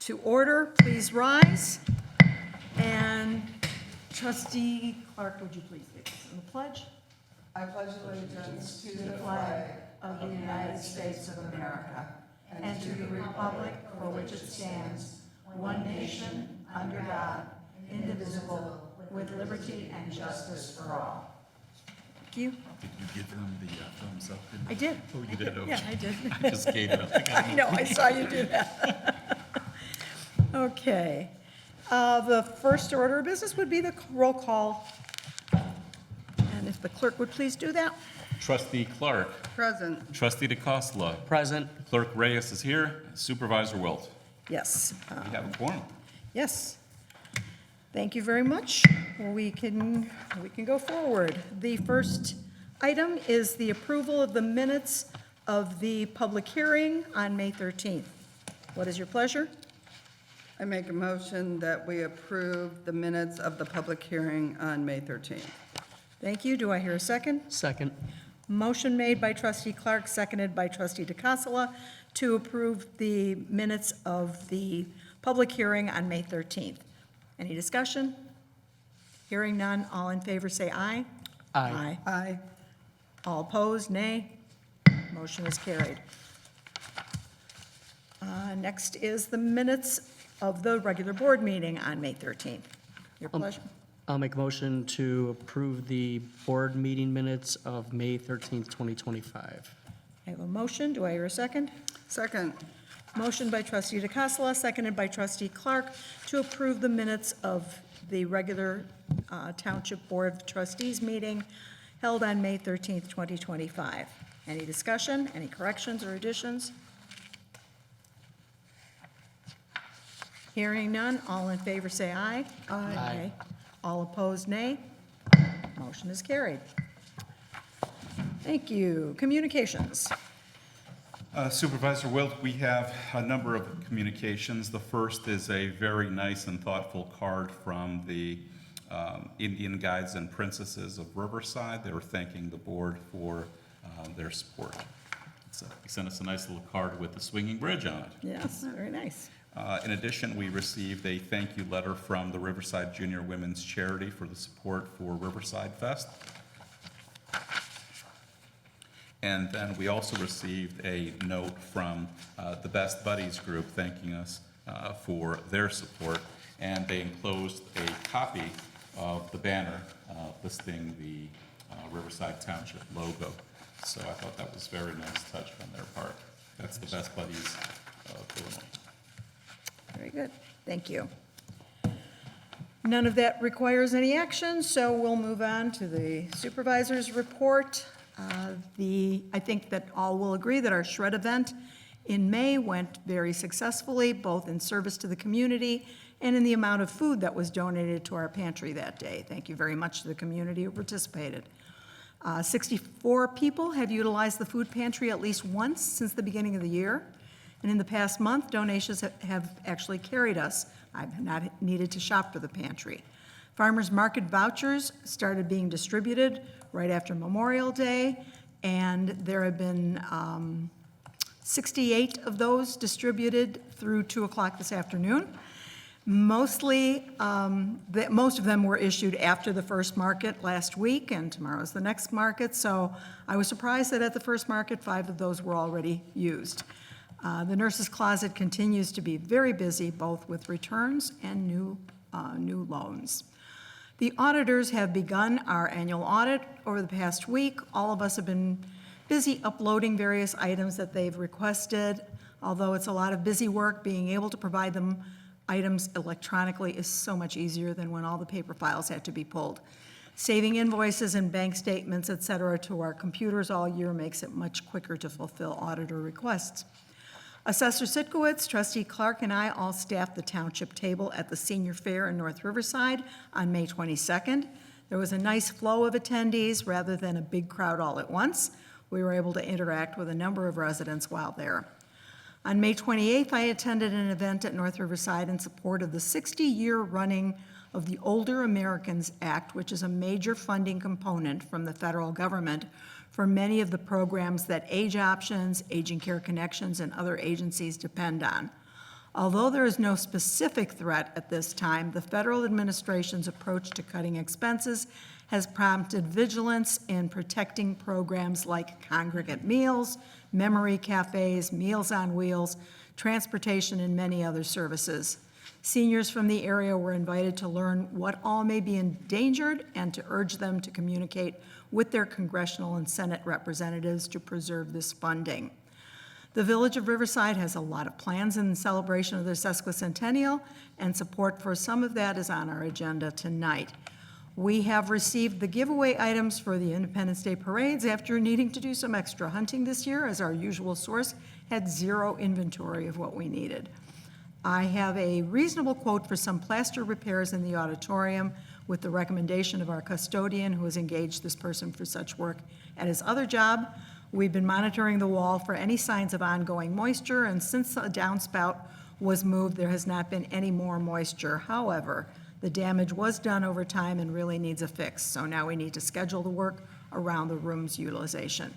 to order. Please rise. And Trustee Clark, would you please lead us in the pledge? I pledge allegiance to the flag of the United States of America and to the republic for which it stands, one nation, under God, indivisible, with liberty and justice for all. Thank you. Did you give them the thumbs up? I did. Oh, you did? Okay. Yeah, I did. I just gave it up. I know, I saw you do that. Okay. The first order of business would be the roll call. And if the clerk would please do that. Trustee Clark. Present. Trustee DeCosta. Present. Clerk Reyes is here. Supervisor Wilt. Yes. We have a quorum. Yes. Thank you very much. We can go forward. The first item is the approval of the minutes of the public hearing on May 13th. What is your pleasure? I make a motion that we approve the minutes of the public hearing on May 13th. Thank you. Do I hear a second? Second. Motion made by trustee Clark, seconded by trustee DeCassola to approve the minutes of the public hearing on May 13th. Any discussion? Hearing none, all in favor say aye. Aye. Aye. All opposed, nay. Motion is carried. Next is the minutes of the regular board meeting on May 13th. Your pleasure. I'll make a motion to approve the board meeting minutes of May 13th, 2025. I have a motion. Do I hear a second? Second. Motion by trustee DeCassola, seconded by trustee Clark to approve the minutes of the regular Township Board of Trustees meeting held on May 13th, 2025. Any discussion, any corrections or additions? Hearing none, all in favor say aye. Aye. All opposed, nay. Motion is carried. Thank you. Communications. Supervisor Wilt, we have a number of communications. The first is a very nice and thoughtful card from the Indian Guides and Princesses of Riverside. They were thanking the board for their support. They sent us a nice little card with the swinging bridge on it. Yes, very nice. In addition, we received a thank you letter from the Riverside Junior Women's Charity for the support for Riverside Fest. And then we also received a note from the Best Buddies group thanking us for their support. And they enclosed a copy of the banner listing the Riverside Township logo. So I thought that was a very nice touch from their part. That's the Best Buddies of Illinois. Very good. Thank you. None of that requires any action, so we'll move on to the supervisor's report. I think that all will agree that our shred event in May went very successfully, both in service to the community and in the amount of food that was donated to our pantry that day. Thank you very much to the community who participated. 64 people have utilized the food pantry at least once since the beginning of the year. And in the past month, donations have actually carried us. I've not needed to shop for the pantry. Farmers market vouchers started being distributed right after Memorial Day, and there have been 68 of those distributed through 2 o'clock this afternoon. Most of them were issued after the first market last week, and tomorrow's the next market, so I was surprised that at the first market, 5 of those were already used. The nurse's closet continues to be very busy, both with returns and new loans. The auditors have begun our annual audit over the past week. All of us have been busy uploading various items that they've requested. Although it's a lot of busy work, being able to provide them items electronically is so much easier than when all the paper files had to be pulled. Saving invoices and bank statements, et cetera, to our computers all year makes it much quicker to fulfill auditor requests. Assessor Sitkowitz, Trustee Clark, and I all staffed the township table at the senior fair in North Riverside on May 22nd. There was a nice flow of attendees rather than a big crowd all at once. We were able to interact with a number of residents while there. On May 28th, I attended an event at North Riverside in support of the 60-year running of the Older Americans Act, which is a major funding component from the federal government for many of the programs that Age Options, Aging Care Connections, and other agencies depend on. Although there is no specific threat at this time, the federal administration's approach to cutting expenses has prompted vigilance in protecting programs like congregate meals, memory cafes, Meals on Wheels, transportation, and many other services. Seniors from the area were invited to learn what all may be endangered and to urge them to communicate with their congressional and Senate representatives to preserve this funding. The Village of Riverside has a lot of plans in celebration of their sesquicentennial, and support for some of that is on our agenda tonight. We have received the giveaway items for the Independence Day parades after needing to do some extra hunting this year, as our usual source had zero inventory of what we needed. I have a reasonable quote for some plaster repairs in the auditorium with the recommendation of our custodian who has engaged this person for such work at his other job. We've been monitoring the wall for any signs of ongoing moisture, and since the downspout was moved, there has not been any more moisture. However, the damage was done over time and really needs a fix, so now we need to schedule the work around the room's utilization.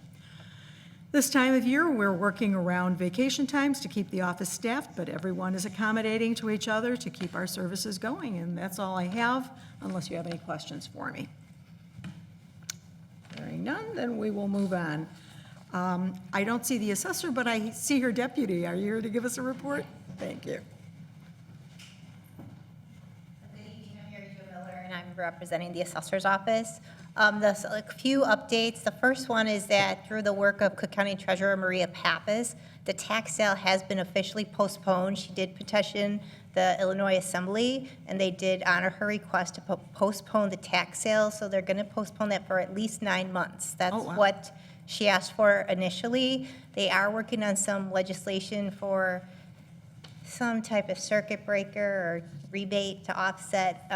This time of year, we're working around vacation times to keep the office staffed, but everyone is accommodating to each other to keep our services going, and that's all I have, unless you have any questions for me. Hearing none, then we will move on. I don't see the assessor, but I see her deputy. Are you here to give us a report? Thank you. Good evening, I'm Mary Jo Miller, and I'm representing the assessor's office. There's a few updates. The first one is that through the work of Cook County Treasurer Maria Pappas, the tax sale has been officially postponed. She did petition the Illinois Assembly, and they did honor her request to postpone the tax sale, so they're going to postpone that for at least 9 months. That's Oh, wow. what she asked for initially. They are working on some legislation for some type of circuit breaker or rebate to offset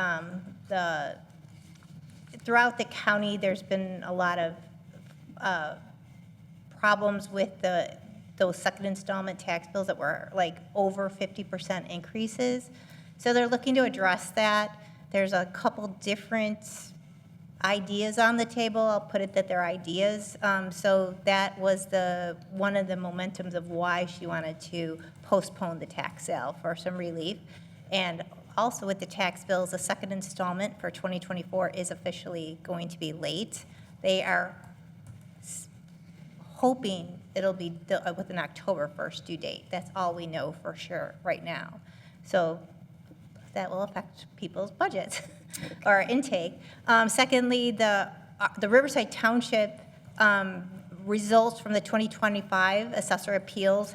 throughout the county, there's been a lot of problems with those second installment tax bills that were like over 50% increases. So they're looking to address that. There's a couple different ideas on the table. I'll put it that they're ideas. So that was one of the momentums of why she wanted to postpone the tax sale for some relief. And also with the tax bills, the second installment for 2024 is officially going to be late. They are hoping it'll be with an October 1st due date. That's all we know for sure right now. So that will affect people's budgets or intake. Secondly, the Riverside Township results from the 2025 assessor appeals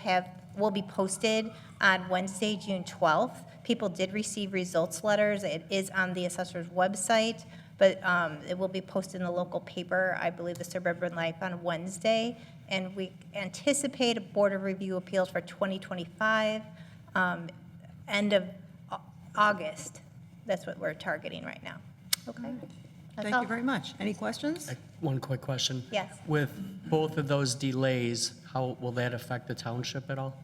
will be posted on Wednesday, June 12th. People did receive results letters. It is on the assessor's website, but it will be posted in the local paper, I believe the Suburban Life, on Wednesday. And we anticipate a Board of Review appeals for 2025, end of August. That's what we're targeting right now. Okay. That's Thank all. you very much. Any questions? One quick question. Yes. With both of those delays, how will that affect the township at all?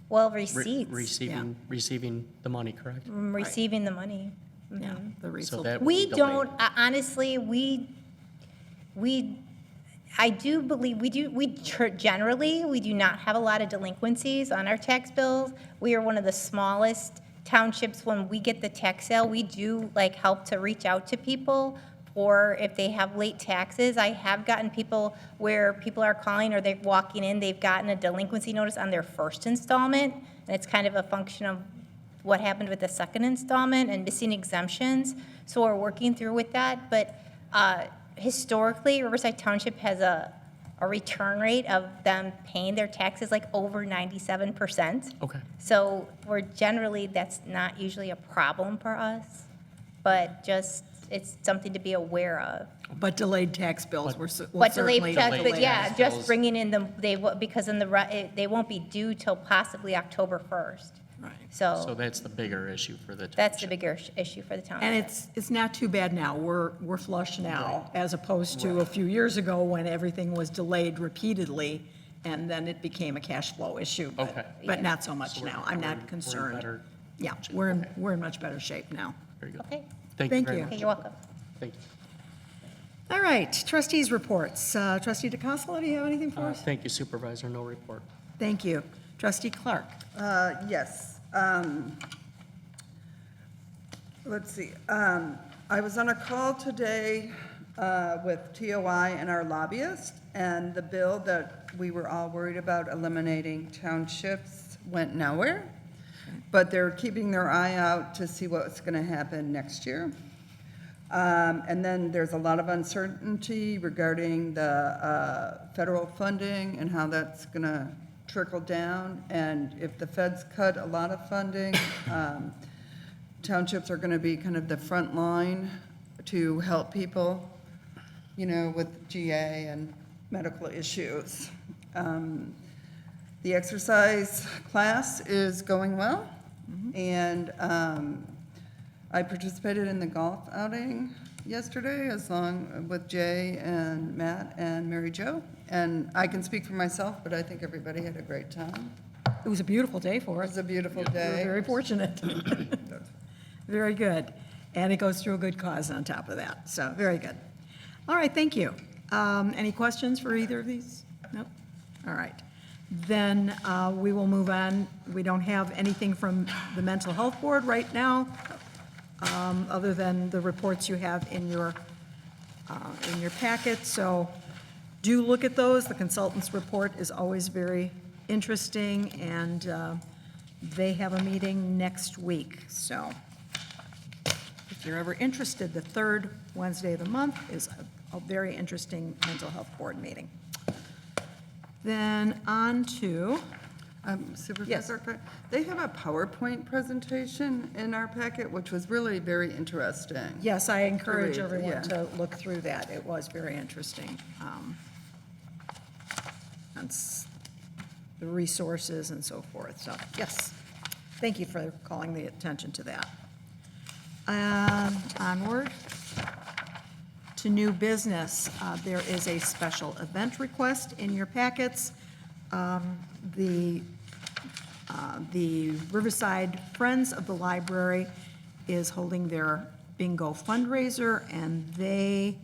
Well, Re- receipts, Receiving the money, correct? receiving the money. Yeah, the So result. that will We be delayed. don't, honestly, I do believe, generally, we do not have a lot of delinquencies on our tax bills. We are one of the smallest townships. When we get the tax sale, we do help to reach out to people, or if they have late taxes. I have gotten people where people are calling or they're walking in, they've gotten a delinquency notice on their first installment, and it's kind of a function of what happened with the second installment and missing exemptions. So we're working through with that, but historically, Riverside Township has a return rate of them paying their taxes over 97%. Okay. So that's not usually a problem for us, but just, it's something to be aware of. But delayed tax bills will But certainly. delayed tax, delay but yeah, tax just bills. bringing in because they won't be due till possibly October 1st. Right. So So that's the bigger issue for the township. that's the bigger issue for the township. And it's not too bad now. We're flush now, as opposed to a few years ago when everything was delayed repeatedly, and then it became a cash flow issue. but- Okay. But not so much So we're- now. I'm we're in- not we're in concerned. better Yeah, shape. we're Okay. in much better shape now. Very good. Okay, Thank you Thank very you. okay, much. you're welcome. Thank you. All right, trustees' reports. Trustee DeCosta, do you have anything for us? Thank you, Supervisor. No report. Thank you. Trustee Clark? Yes. Let's see, I was on a call today with TOI and our lobbyist, and the bill that we were all worried about eliminating townships went nowhere, but they're keeping their eye out to see what's going to happen next year. And then there's a lot of uncertainty regarding the federal funding and how that's going to trickle down, and if the feds cut a lot of funding, townships are going to be kind of the front line to help people, you know, with GA and medical issues. The exercise class is going well, and I participated in the golf outing yesterday with Jay and Matt and Mary Jo, and I can speak for myself, but I think everybody had a great time. It was a beautiful day for It us. was a beautiful We were day. very fortunate. Very good. And it goes through a good cause on top of that, so very good. All right, thank you. Any questions for either of these? Nope. All right. Then we will move on. We don't have anything from the Mental Health Board right now, other than the reports you have in your packet. So do look at those. The consultant's report is always very interesting, and they have a meeting next week. So if you're ever interested, the third Wednesday of the month is a very interesting mental health board meeting. Then on to, Supervisor, they have a PowerPoint presentation in our packet, which was really very interesting. yes, I encourage Great, everyone yeah. to look through that. It was very interesting. That's the resources and so forth. So, yes, thank you for calling the attention to that. Onward to new business. There is a special event request in your packets. The Riverside Friends of the Library is holding their bingo fundraiser, and they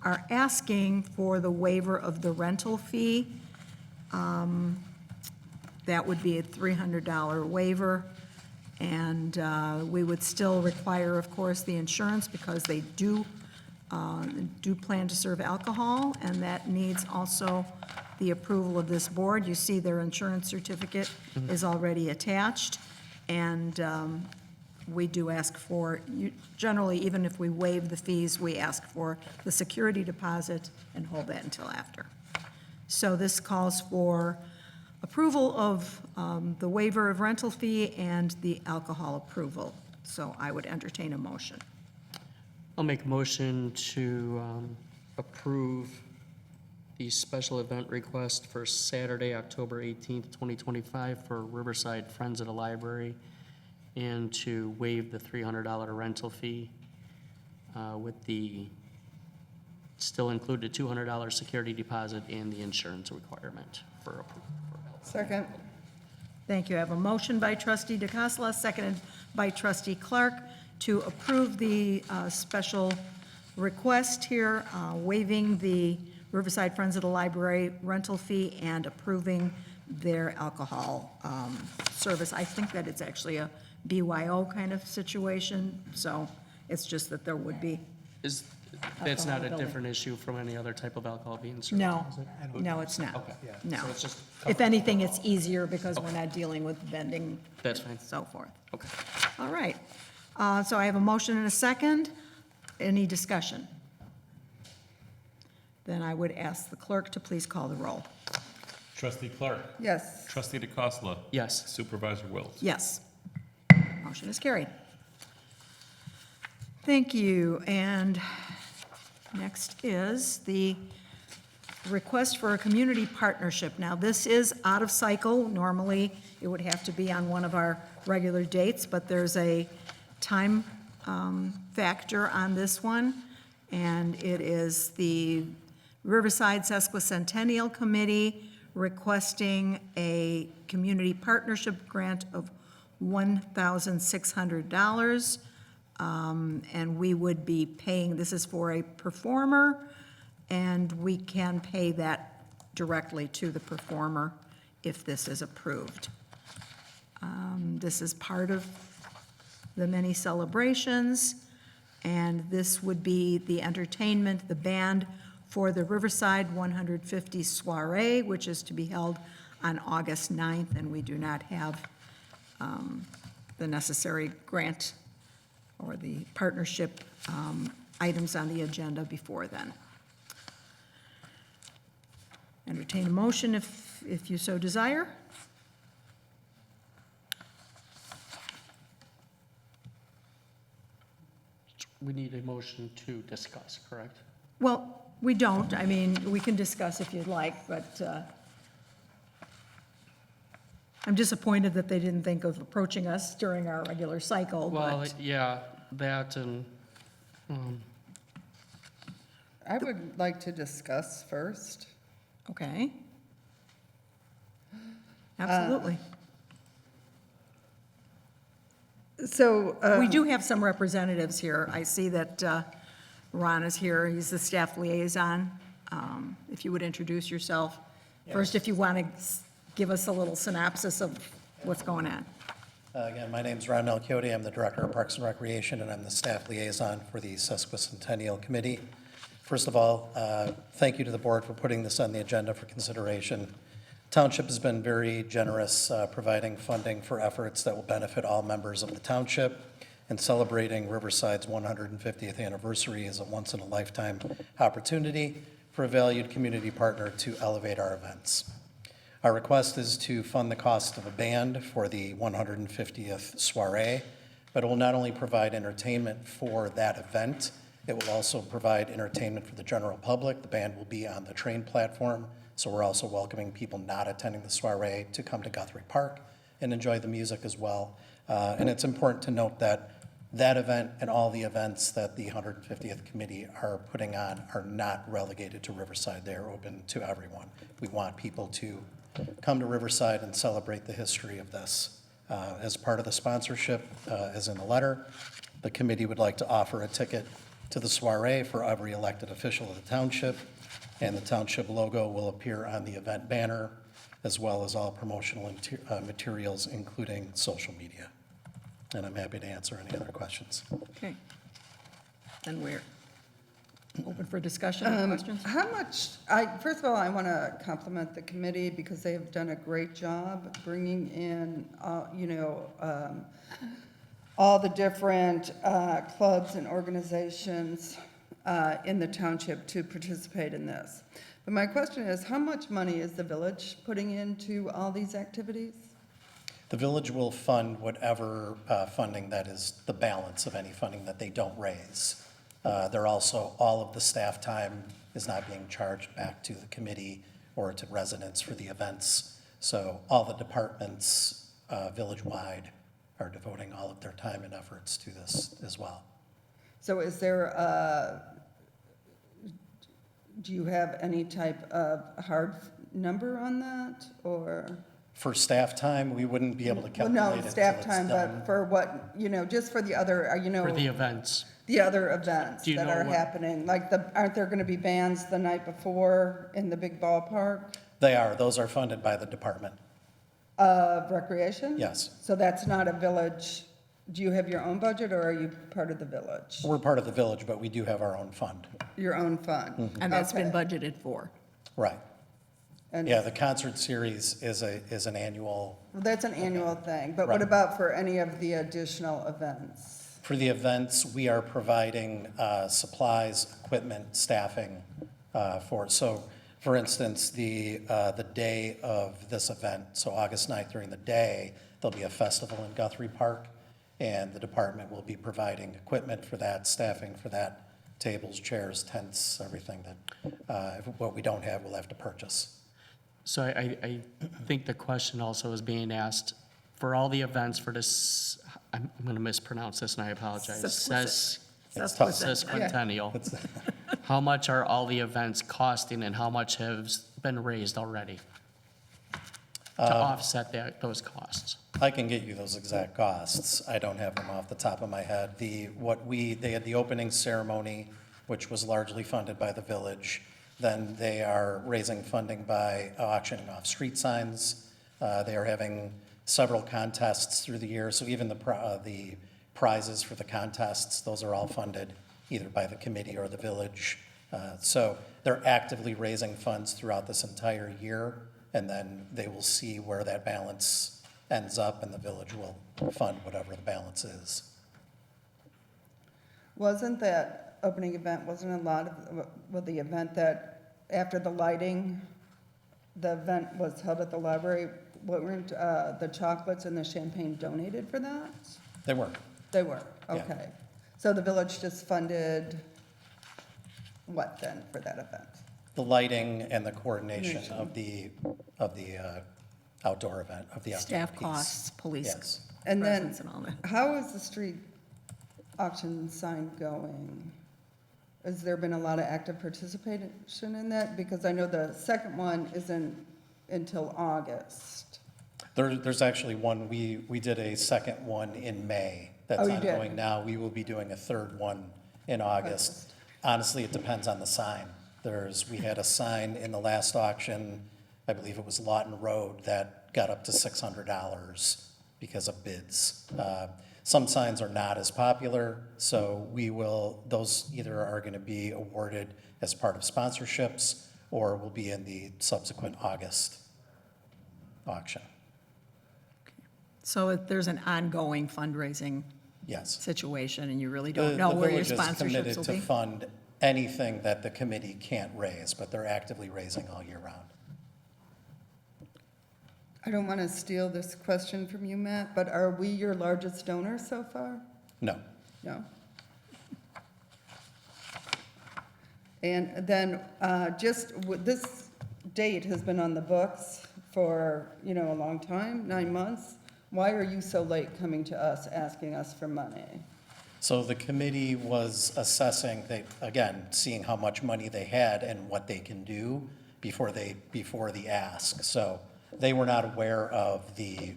are asking for the waiver of the rental fee. That would be a $300 waiver, and we would still require, of course, the insurance, because they do plan to serve alcohol, and that needs also the approval of this board. You see their insurance certificate is already attached, and we do ask for, generally, even if we waive the fees, we ask for the security deposit and hold that until after. So this calls for approval of the waiver of rental fee and the alcohol approval. So I would entertain a motion. I'll make a motion to approve the special event request for Saturday, October 18th, 2025 for Riverside Friends of the Library, and to waive the $300 rental fee with the, still include the $200 security deposit and the insurance requirement for approval. Second. Thank you. I have a motion by trustee DeCassola, seconded by trustee Clark, to approve the special request here, waiving the Riverside Friends of the Library rental fee and approving their alcohol service. I think that it's actually a BYO kind of situation, so it's just that there would be, That's not a Alcohol different issue from any other type of alcohol being served? no, no, it's not. Okay. No. So it's just, If anything, it's easier because we're not dealing with vending that's fine. and so forth. Okay. All right. So I have a motion and a second. Any discussion? Then I would ask the clerk to please call the roll. Trustee Clark. Yes. Trustee DeCosta. Yes. Supervisor Wilt. Yes. Motion is carried. Thank you. And next is the request for a community partnership. Now, this is out of cycle. Normally, it would have to be on one of our regular dates, but there's a time factor on this one, and it is the Riverside Sesquicentennial Committee requesting a community partnership grant of $1,600. And we would be paying, this is for a performer, and we can pay that directly to the performer if this is approved. This is part of the many celebrations, and this would be the entertainment, the band for the Riverside 150 Soiree, which is to be held on August 9th, and we do not have the necessary grant or the partnership items on the agenda before then. Entertain a motion if you so desire. We need a motion to discuss, correct? Well, we don't. I mean, we can discuss if you'd like, but I'm disappointed that they didn't think of approaching us during our regular cycle, Well, but, yeah, that and, I would like to discuss first. okay. Absolutely. So, We do have some representatives here. I see that Ron is here. He's the staff liaison. If you would introduce yourself. First, if you want to give us a little synopsis of what's going on. Again, my name's Ron Melchiotti. I'm the Director of Parks and Recreation, and I'm the staff liaison for the Sesquicentennial Committee. First of all, thank you to the board for putting this on the agenda for consideration. Township has been very generous providing funding for efforts that will benefit all members of the township, and celebrating Riverside's 150th anniversary is a once-in-a-lifetime opportunity for a valued community partner to elevate our events. Our request is to fund the cost of a band for the 150th soiree, but it will not only provide entertainment for that event, it will also provide entertainment for the general public. The band will be on the train platform, so we're also welcoming people not attending the soiree to come to Guthrie Park and enjoy the music as well. And it's important to note that that event and all the events that the 150th committee are putting on are not relegated to Riverside. They are open to everyone. We want people to come to Riverside and celebrate the history of this. As part of the sponsorship, as in the letter, the committee would like to offer a ticket to the soiree for every elected official of the township, and the township logo will appear on the event banner, as well as all promotional materials, including social media. And I'm happy to answer any other questions. Okay. And we're open for discussion or questions? how much, first of all, I want to compliment the committee because they have done a great job bringing in, all the different clubs and organizations in the township to participate in this. But my question is, how much money is the village putting into all these activities? The village will fund whatever funding that is the balance of any funding that they don't raise. They're also, all of the staff time is not being charged back to the committee or to residents for the events. So all the departments village-wide are devoting all of their time and efforts to this as well. So is there do you have any type of hard number on that, or? For staff time, we wouldn't be able to Well, calculate it no, till staff it's time, done. but for what, just for the other, for the events. the other events Do you that know are what- happening? Like aren't there gonna be bands the night before in the big ballpark They are, those are funded by the department. of recreation? Yes. So that's not a village, do you have your own budget, or are you part of the village? We're part of the village, but we do have our own fund. Your own fund? And that's been Okay. budgeted for. Right. And Yeah, the concert series is an annual. well, that's an annual thing, but what Right. about for any of the additional events? For the events, we are providing supplies, equipment, staffing so, for instance, the day of this event, so August 9th during the day, there'll be a festival in Guthrie Park, and the department will be providing equipment for that, staffing for that, tables, chairs, tents, everything that, what we don't have, we'll have to purchase. So I think the question also is being asked, for all the events for this, I'm going to mispronounce this and I apologize. It's tough. Sesquicentennial. How much are all the events costing and how much has been raised already to offset those costs? I can get you those exact costs. I don't have them off the top of my head. They had the opening ceremony, which was largely funded by the village. Then they are raising funding by auctioning off street signs. They are having several contests through the year, so even the prizes for the contests, those are all funded either by the committee or the village. So they're actively raising funds throughout this entire year, and then they will see where that balance ends up, and the village will fund whatever the balance is. Wasn't that opening event, wasn't a lot of, well, the event that after the lighting, the event was held at the library, weren't the chocolates and the champagne donated for that? They were. They were, Yeah. okay. So the village just funded what then for that event? The lighting and the coordination of the outdoor event, of the outdoor Staff piece. costs, police Yes. And then, presence and all that. how is the street auction sign going? Has there been a lot of active participation in that? Because I know the second one isn't until August. There's actually one, we did a second one in May that's Oh, you did? ongoing now. We will be doing a third one in August. Honestly, it depends on the sign. We had a sign in the last auction, I believe it was Lawton Road, that got up to $600 because of bids. Some signs are not as popular, so those either are going to be awarded as part of sponsorships or will be in the subsequent August auction. So there's an ongoing fundraising Yes. situation, and you really The don't know where your village is sponsorships committed will to be? fund anything that the committee can't raise, but they're actively raising all year round. I don't want to steal this question from you, Matt, but are we your largest donor so far? No. No? And then this date has been on the books for, a long time, 9 months. Why are you so late coming to us, asking us for money? So the committee was assessing, seeing how much money they had and what they can do before the ask. So they were not aware of the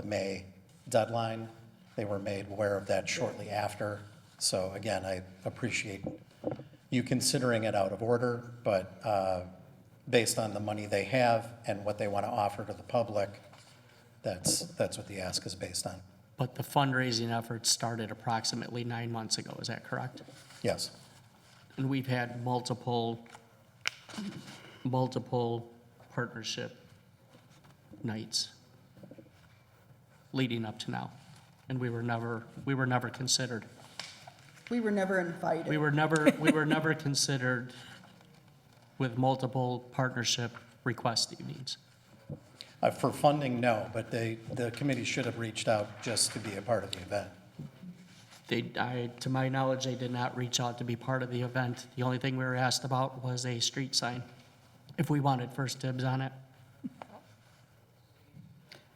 May deadline. They were made aware of that shortly after. So again, I appreciate you considering it out of order, but based on the money they have and what they want to offer to the public, that's what the ask is based on. But the fundraising effort started approximately 9 months ago, is that correct? Yes. And we've had multiple partnership nights leading up to now, and we were never considered. We were never invited. We were never considered with multiple partnership request evenings. For funding, no, but the committee should have reached out just to be a part of the event. To my knowledge, they did not reach out to be part of the event. The only thing we were asked about was a street sign, if we wanted first dibs on it.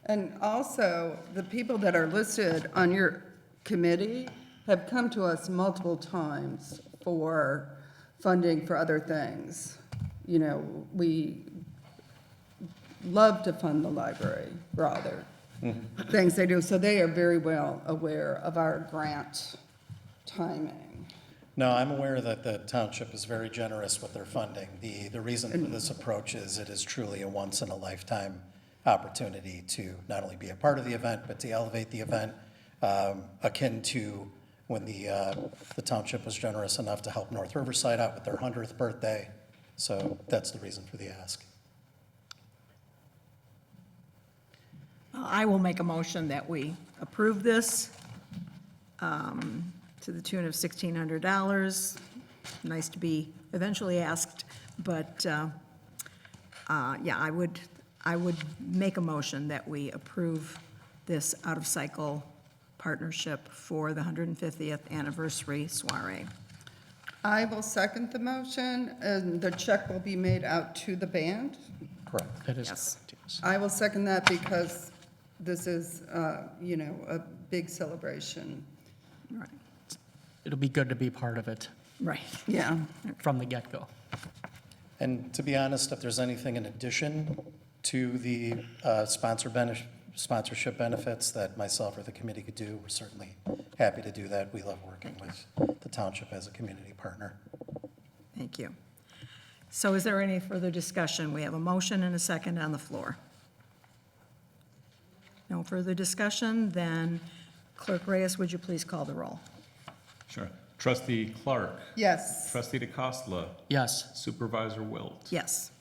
And also, the people that are listed on your committee have come to us multiple times for funding for other things. We love to fund the library for other things they do, so they are very well aware of our grant timing. No, I'm aware that the township is very generous with their funding. The reason for this approach is it is truly a once-in-a-lifetime opportunity to not only be a part of the event, but to elevate the event, akin to when the township was generous enough to help North Riverside out with their 100th birthday. So that's the reason for the ask. I will make a motion that we approve this to the tune of $1,600. Nice to be eventually asked, but yeah, I would make a motion that we approve this out-of-cycle partnership for the 150th anniversary soiree. I will second the motion, and the check will be made out to the band. Correct. That is Yes. correct, yes. I will second that because this is, a big celebration. Right, It'll be good to be part of it right. Yeah. from the get-go. And to be honest, if there's anything in addition to the sponsorship benefits that myself or the committee could do, we're certainly happy to do that. We love working with the township as a community partner. Thank you. So is there any further discussion? We have a motion and a second on the floor. No further discussion, then Clerk Reyes, would you please call the roll? Sure. Trustee Clark. Yes. Trustee DeCosta. Yes. Supervisor Wilt. Yes.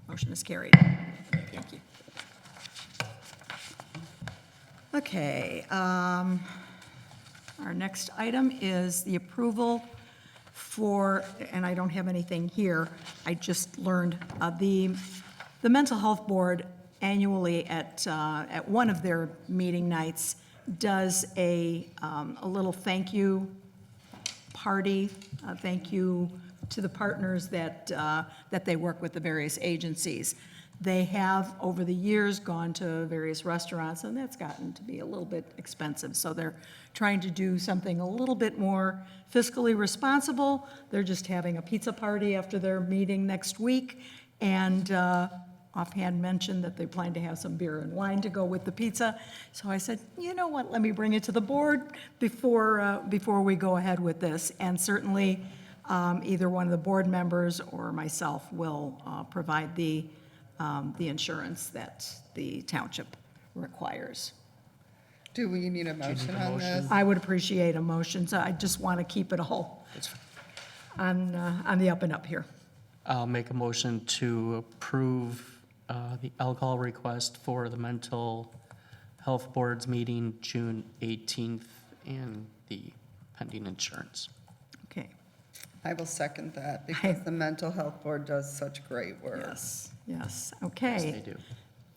Motion is carried. Thank you. Okay, our next item is the approval for, and I don't have anything here, I just learned, the Mental Health Board annually at one of their meeting nights does a little thank you party, thank you to the partners that they work with, the various agencies. They have, over the years, gone to various restaurants, and that's gotten to be a little bit expensive. So they're trying to do something a little bit more fiscally responsible. They're just having a pizza party after their meeting next week, and offhand mentioned that they plan to have some beer and wine to go with the pizza. So I said, you know what, let me bring it to the board before we go ahead with this. And certainly, either one of the board members or myself will provide the insurance that the township requires. Do we need a motion on this? I would appreciate a motion, so I just want to keep it all on the up and up here. I'll make a motion to approve the alcohol request for the Mental Health Board's meeting June 18th and the pending insurance. Okay, I will second that because the Mental Health Board does such great work. yes, Yes, okay. they do.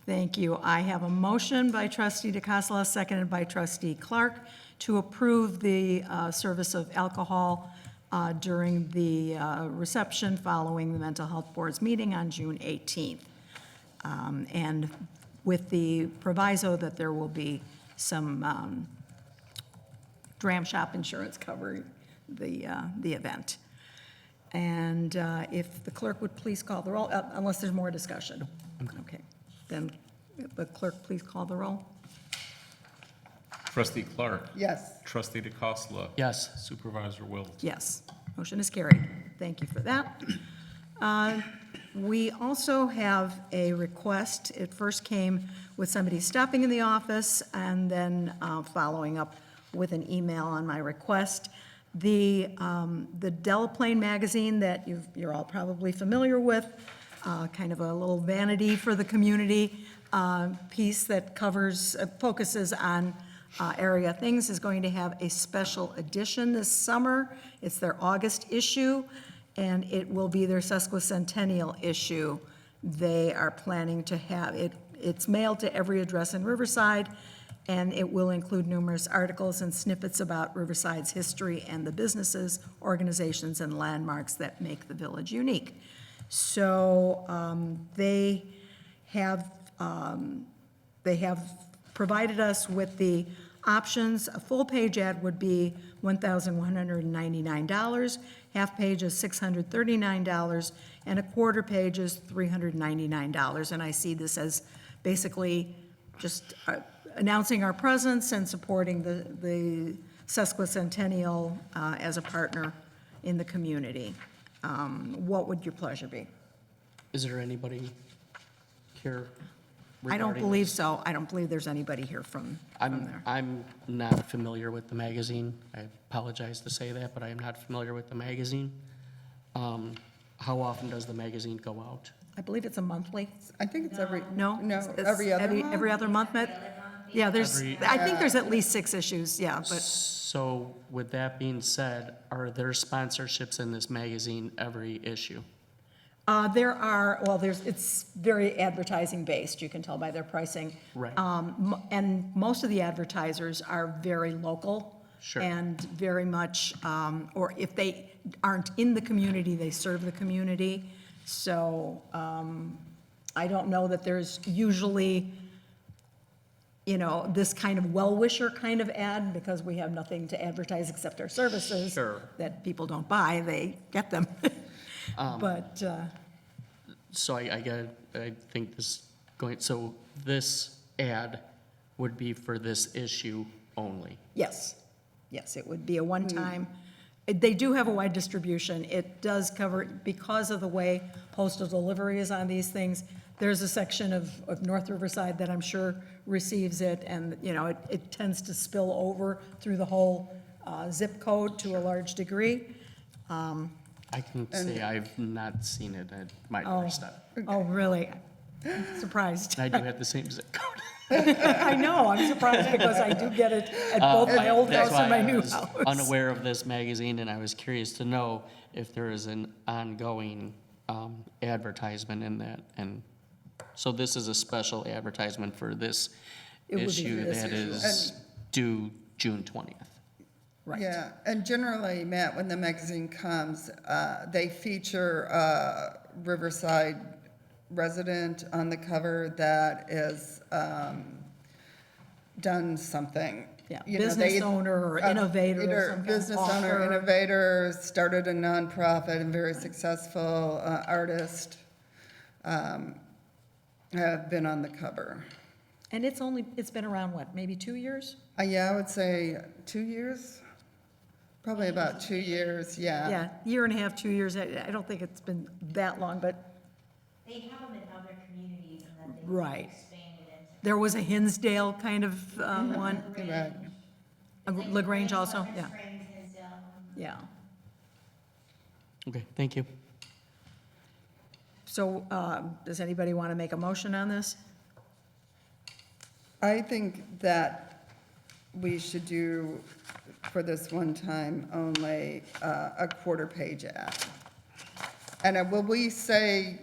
Thank you. I have a motion by trustee DeCassola, seconded by trustee Clark, to approve the service of alcohol during the reception following the Mental Health Board's meeting on June 18th. And with the proviso that there will be some dram shop insurance covering the event. And if the clerk would please call the roll, unless there's more discussion. Okay, then the clerk, please call the roll. Trustee Clark. Yes. Trustee DeCosta. Yes. Supervisor Wilt. Yes, motion is carried. Thank you for that. We also have a request. It first came with somebody stopping in the office and then following up with an email on my request. The Delaplane magazine that you're all probably familiar with, kind of a little vanity for the community piece that focuses on area things, is going to have a special edition this summer. It's their August issue, and it will be their sesquicentennial issue. They are planning to have it. It's mailed to every address in Riverside, and it will include numerous articles and snippets about Riverside's history and the businesses, organizations, and landmarks that make the village unique. So they have provided us with the options. A full-page ad would be $1,199, half page is $639, and a quarter page is $399. And I see this as basically just announcing our presence and supporting the sesquicentennial as a partner in the community. What would your pleasure be? Is there anybody here I don't regarding believe this? so. I don't believe there's anybody here from there. I'm not familiar with the magazine. I apologize to say that, but I am not familiar with the magazine. How often does the magazine go out? I believe it's a monthly. I think it's every, No? no, It's every other month? Every other month, Matt? Yeah, I think there's at least 6 issues, yeah, but So with that being said, are there sponsorships in this magazine every issue? there are, well, it's very advertising based, you can tell by their pricing. Right. And most of the advertisers are very local. Sure. And very much, or if they aren't in the community, they serve the community. So I don't know that there's usually, this kind of well-wisher kind of ad, because we have nothing to advertise except our services. Sure. That people don't buy, they get them. But, So I think so this ad would be for this issue only? yes, it would be a one-time They do have a wide distribution. It does cover, because of the way postal delivery is on these things, there's a section of North Riverside that I'm sure receives it, and, you know, it tends to spill over through the whole zip code to a large degree. I can say I've not seen it at my doorstep. Oh, really? I'm surprised. And I do have the same zip code. I know, I'm surprised because I do get it at both my old That's house and why my I new was house. unaware of this magazine, and I was curious to know if there is an ongoing advertisement in that. And so this is a special advertisement for this It would be issue for this that issue. is due June 20th. Right. Yeah, and generally, Matt, when the magazine comes, they feature a Riverside resident on the cover that is done something. Yeah, You know, business they- owner or innovator of either some kind, business owner, author. innovator, started a nonprofit, and very successful artist have been on the cover. And it's been around, what, maybe 2 years? Yeah, I would say 2 years, probably about 2 years, Yeah, year and a half, 2 years. I don't think it's been that long, but They have them in other communities and then Right. expanded into. there was a Hinsdale kind of one. Right. LaGrange also, yeah, Springs, Hinsdale. yeah. Okay, thank you. So does anybody want to make a motion on this? I think that we should do, for this one time only, a quarter-page ad. And will we say,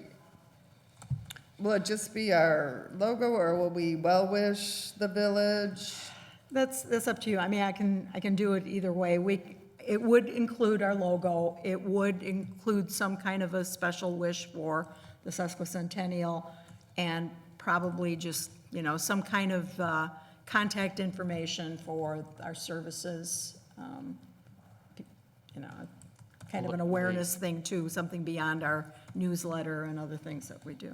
will it just be our logo, or will we well-wish the village? That's up to you. I mean, I can do it either way. It would include our logo. It would include some kind of a special wish for the sesquicentennial, and probably just, you know, some kind of contact information for our services. You know, kind of an awareness thing too, something beyond our newsletter and other things that we do.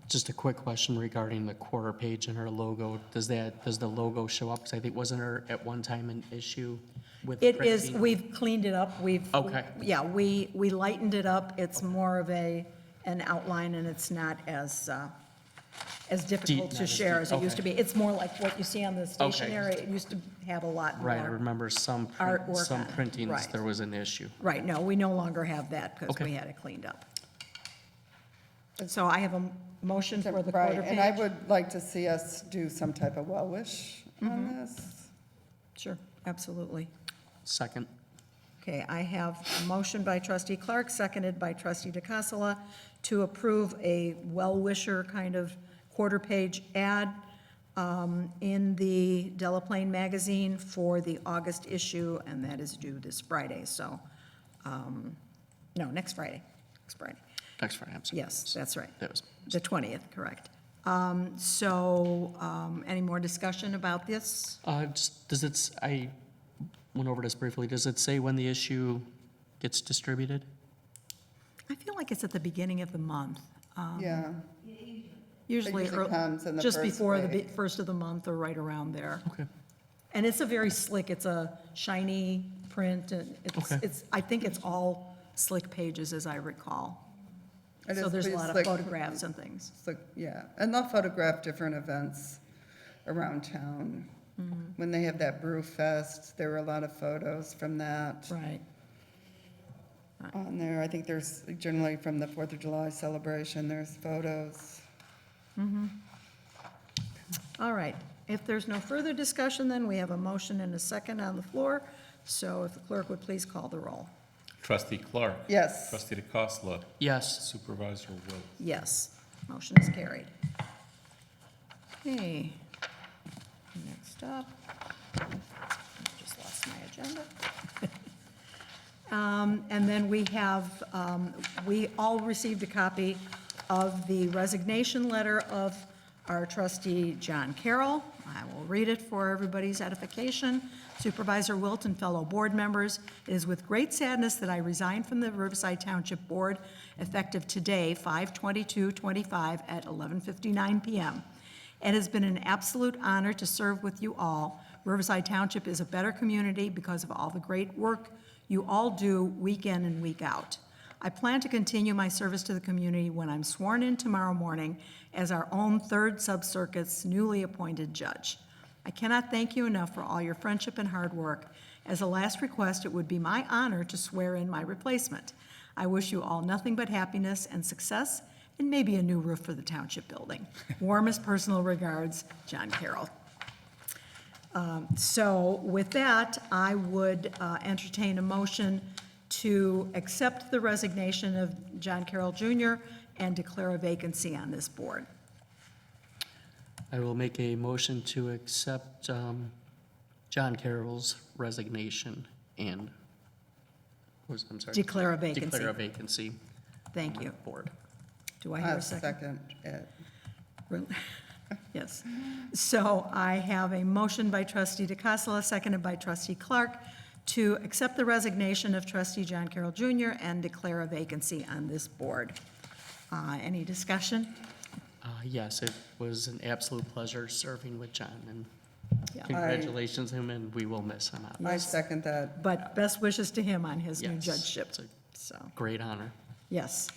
Just a quick question regarding the quarter page and our logo. Does the logo show up? Because I think, wasn't there at one time an issue with It is, printing? we've cleaned it up, Okay. yeah, we lightened it up, it's more of an outline, and it's not as difficult not to as share deep, as it used to be. okay. It's more like what you see on the stationery, it used to have a lot more. Right, I remember some Artwork on it, printings, right. there was an issue. Right, no, we no longer have that, because Okay. we had it cleaned up. So I have a motion for the Right, quarter and I page. would like to see us do some type of well-wish on this. Sure, absolutely. Second. Okay, I have a motion by trustee Clark, seconded by trustee DeCassola, to approve a well-wisher kind of quarter-page ad in the Delaplane magazine for the August issue, and that is due this Friday, so, no, next Friday, Next Friday, I'm sorry. Yes, that's right, That was, the 20th, correct. Any more discussion about this? I went over this briefly. Does it say when the issue gets distributed? I feel like it's at the beginning of the month. Yeah, Usually, usually comes in the just first before the week. first of the month or right around there. Okay. And it's a very slick, it's a shiny print, and Okay. I think it's all slick pages, as I recall. It So is there's a pretty lot of slick. photographs and things. So, yeah, and they'll photograph different events around town. Mm-hmm. When they have that Brew Fest, there were a lot of photos from that Right. on there. I think there's generally from the 4th of July celebration, there's photos. All right. If there's no further discussion, then we have a motion and a second on the floor. So if the clerk would please call the roll. Trustee Clark. Yes. Trustee DeCosta. Yes. Supervisor Wilt. Yes, motion is carried. Okay, next up, I just lost my agenda. And then we have, we all received a copy of the resignation letter of our trustee, John Carroll. I will read it for everybody's edification. Supervisor Wilt and fellow board members, it is with great sadness that I resign from the Riverside Township Board effective today, 5/22/25 at 11:59 p.m. It has been an absolute honor to serve with you all. Riverside Township is a better community because of all the great work you all do week in and week out. I plan to continue my service to the community when I'm sworn in tomorrow morning as our own 3rd Sub-Circuit's newly appointed judge. I cannot thank you enough for all your friendship and hard work. As a last request, it would be my honor to swear in my replacement. I wish you all nothing but happiness and success, and maybe a new roof for the township building. Warmest personal regards, John Carroll. So with that, I would entertain a motion to accept the resignation of John Carroll Jr. and declare a vacancy on this board. I will make a motion to accept John Carroll's resignation and, I'm sorry? Declare a vacancy. Declare a vacancy. Thank on you. the board. Do I hear I'll a second? second it. Really? Yes. So I have a motion by trustee DeCassola, seconded by trustee Clark, to accept the resignation of trustee John Carroll Jr. and declare a vacancy on this board. Any discussion? Yes, it was an absolute pleasure serving with John, and Yeah. congratulations to him, and we will miss him. I second that. But best wishes to him on his new Yes, judgeship. it's a So, great honor. yes.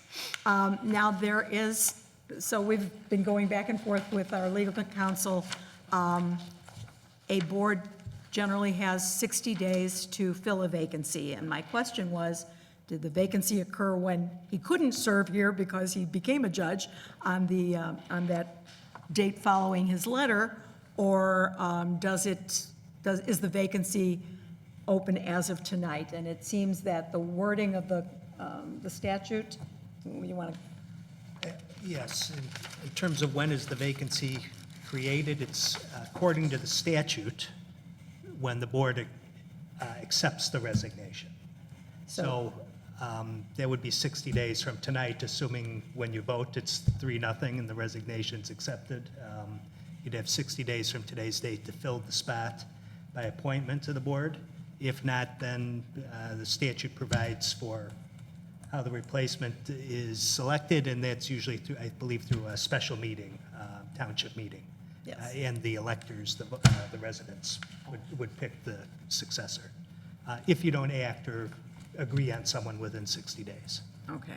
Now, there is, so we've been going back and forth with our legal counsel. A board generally has 60 days to fill a vacancy, and my question was, did the vacancy occur when he couldn't serve here because he became a judge on that date following his letter, or is the vacancy open as of tonight? And it seems that the wording of the statute, you want to, Yes, in terms of when is the vacancy created, it's according to the statute, when the board accepts the resignation. So that would be 60 days from tonight, assuming when you vote, it's 3-0 and the resignation's accepted. You'd have 60 days from today's date to fill the spot by appointment to the board. If not, then the statute provides for how the replacement is selected, and that's usually through, I believe, through a special meeting, township meeting. Yes. And the electors, the residents, would pick the successor, if you don't act or agree on someone within 60 days. okay.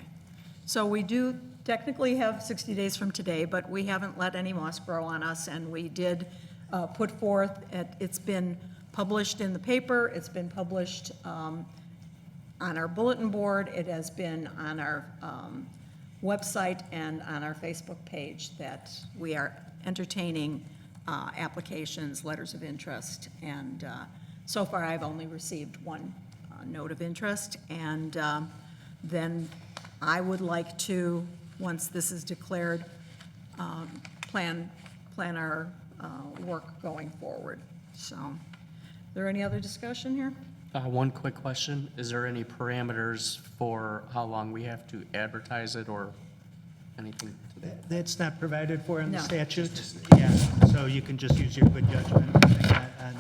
So we do technically have 60 days from today, but we haven't let any moss grow on us, and we did put forth, it's been published in the paper, it's been published on our bulletin board, it has been on our website and on our Facebook page that we are entertaining applications, letters of interest, and so far I've only received one note of interest, and then I would like to, once this is declared, plan our work going forward. So, is there any other discussion here? One quick question, is there any parameters for how long we have to advertise it or anything to that? That's not provided for in the No. statute. Yeah, so you can just use your good judgment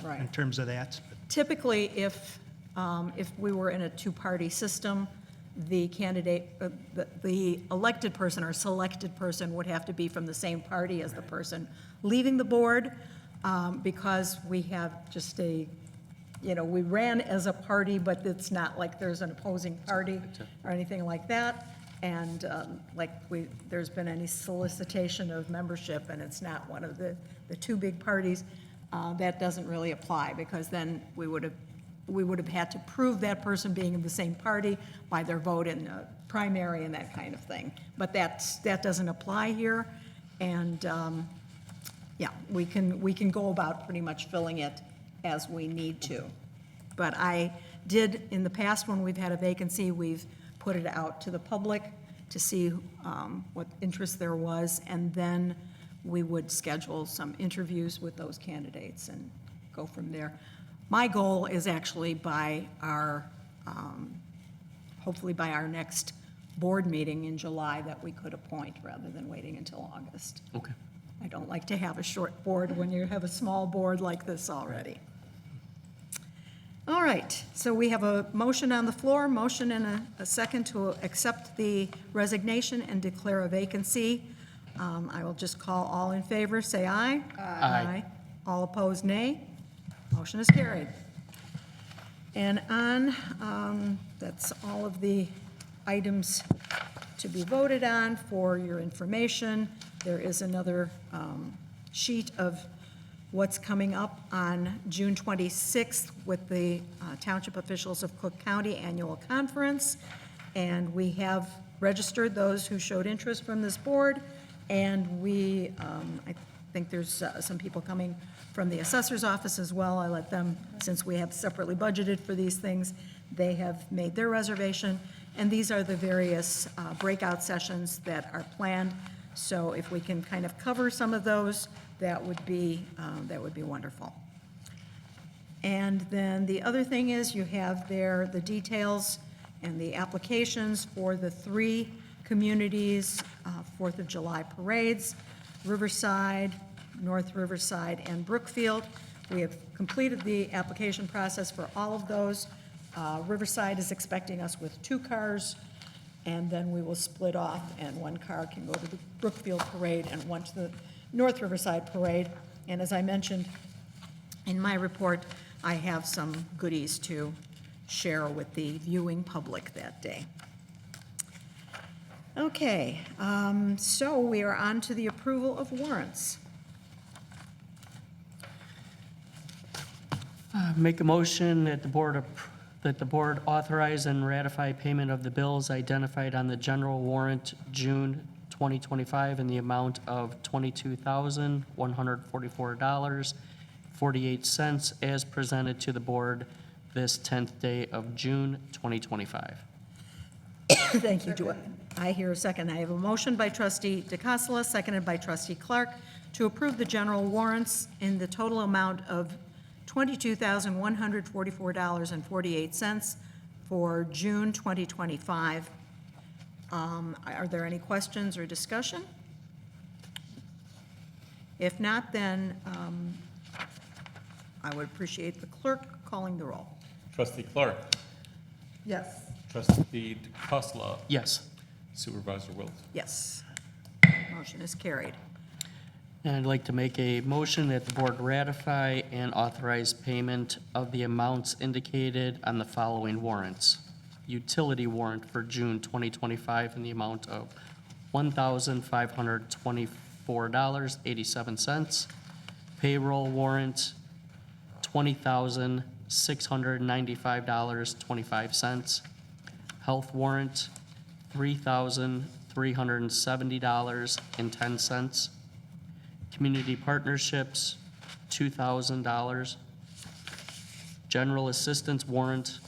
Right. in terms of that. Typically, if we were in a two-party system, the candidate, the elected person or selected person would have to be from the same party as the person leaving the board, because we have just we ran as a party, but it's not like there's an opposing party or anything like that. And there's been any solicitation of membership, and it's not one of the two big parties, that doesn't really apply, because then we would have had to prove that person being in the same party by their vote in the primary and that kind of thing. But that doesn't apply here, and, yeah, we can go about pretty much filling it as we need to. But I did, in the past, when we've had a vacancy, we've put it out to the public to see what interest there was, and then we would schedule some interviews with those candidates and go from there. My goal is actually hopefully by our next board meeting in July, that we could appoint rather than waiting until August. Okay. I don't like to have a short board when you have a small board like this already. All right, so we have a motion on the floor, motion and a second to accept the resignation and declare a vacancy. I will just call all in favor, say aye. Aye. All opposed, nay. Motion is carried. And that's all of the items to be voted on. For your information, there is another sheet of what's coming up on June 26th with the Township Officials of Cook County Annual Conference. And we have registered those who showed interest from this board. And I think there's some people coming from the assessor's office as well. I let them, since we have separately budgeted for these things, they have made their reservation. And these are the various breakout sessions that are planned. So if we can kind of cover some of those, that would be wonderful. And then the other thing is you have there the details and the applications for the 3 communities, 4th of July parades, Riverside, North Riverside, and Brookfield. We have completed the application process for all of those. Riverside is expecting us with 2 cars, and then we will split off, and 1 car can go to the Brookfield parade and 1 to the North Riverside parade. And as I mentioned in my report, I have some goodies to share with the viewing public that day. Okay, so we are on to the approval of warrants. Make a motion that the board authorize and ratify payment of the bills identified on the general warrant June 2025 in the amount of $22,144.48 as presented to the board this 10th day of June 2025. Thank you. Do I hear a second? I have a motion by trustee DeCassola, seconded by trustee Clark, to approve the general warrants in the total amount of $22,144.48 for June 2025. Are there any questions or discussion? If not, then I would appreciate the clerk calling the roll. Trustee Clark. Yes. Trustee DeCassola. Yes. Supervisor Wilt. Yes. Motion is carried. And I'd like to make a motion that the board ratify and authorize payment of the amounts indicated on the following warrants. Utility warrant for June 2025 in the amount of $1,524.87. Payroll warrant, $20,695.25. Health warrant, $3,370.10. Community partnerships, $2,000. General assistance warrant,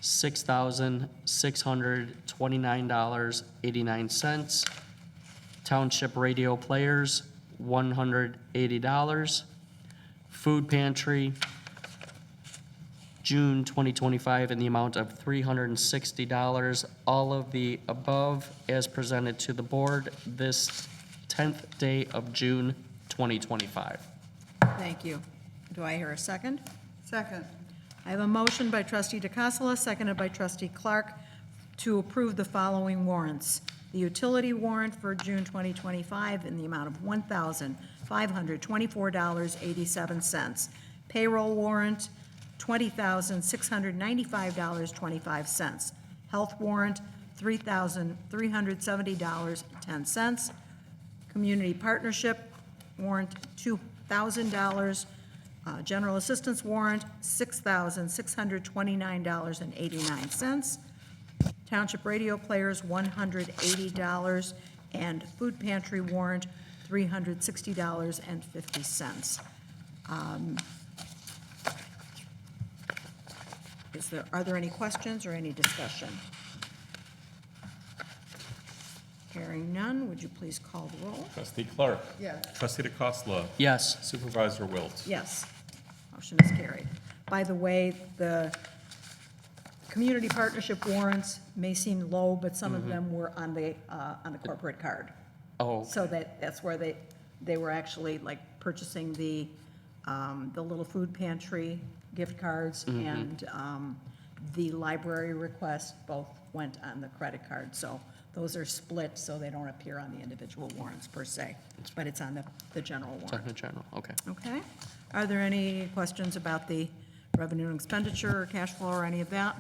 $6,629.89. Township radio players, $180. Food pantry, June 2025, in the amount of $360. All of the above as presented to the board this 10th day of June 2025. Thank you. Do I hear a second? Second. I have a motion by trustee DeCassola, seconded by trustee Clark, to approve the following warrants. The utility warrant for June 2025 in the amount of $1,524.87. Payroll warrant, $20,695.25. Health warrant, $3,370.10. Community partnership warrant, $2,000. General assistance warrant, $6,629.89. Township radio players, $180, and food pantry warrant, $360.50. Are there any questions or any discussion? Hearing none, would you please call the roll? Trustee Clark. Yes. Trustee DeCassola. Yes. Supervisor Wilt. Yes. Motion is carried. By the way, the community partnership warrants may seem low, but some of them were on the corporate card. Oh, So that's where they were actually like purchasing the little food pantry gift cards and the library request both went on the credit card. So those are split, so they don't appear on the individual warrants per se, but it's on the general warrant. second general, okay. Okay. Are there any questions about the revenue and expenditure, or cash flow, or any of that?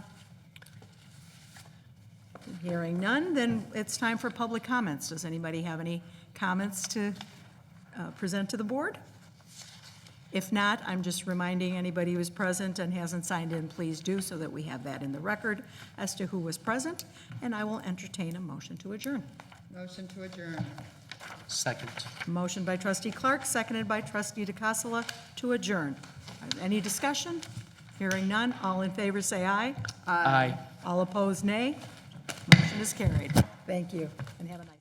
Hearing none, then it's time for public comments. Does anybody have any comments to present to the board? If not, I'm just reminding anybody who's present and hasn't signed in, please do, so that we have that in the record as to who was present, and I will entertain a motion to adjourn. Motion to adjourn. Second. Motion by trustee Clark, seconded by trustee DeCassola to adjourn. Any discussion? Hearing none, all in favor say aye. Aye. All opposed, nay. Motion is carried. Thank you, and have a nice